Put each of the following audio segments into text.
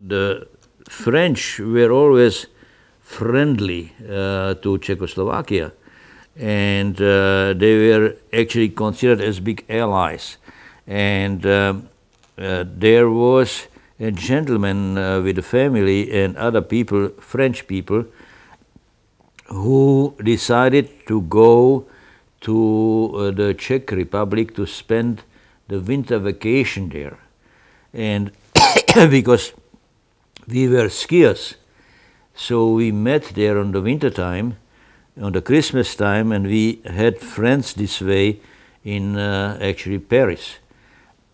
The French were always friendly to Czechoslovakia, and they were actually considered as big allies. And there was a gentleman with a family and other people, French people, who decided to go to the Czech Republic to spend the winter vacation there. And because we were skiers, so we met there on the winter time, on the Christmas time, and we had friends this way in actually Paris.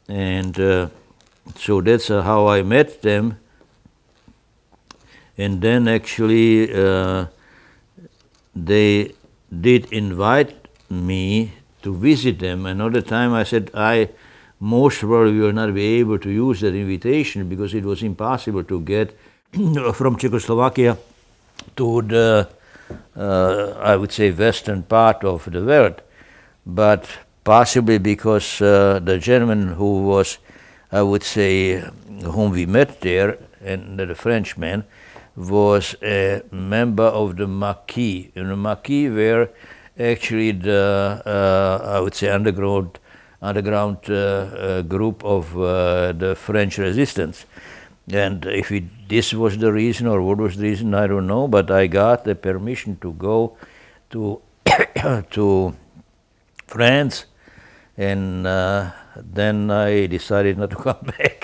And so that's how I met them. And then actually they did invite me to visit them. Another time I said I most probably will not be able to use that invitation because it was impossible to get from Czechoslovakia to the, I would say, western part of the world. But possibly because the gentleman who was, I would say, whom we met there, and the Frenchman, was a member of the Maquis. And the Maquis were actually the, I would say, underground group of the French resistance. And if this was the reason or what was the reason, I don't know, but I got the permission to go to to France, and then I decided not to come back.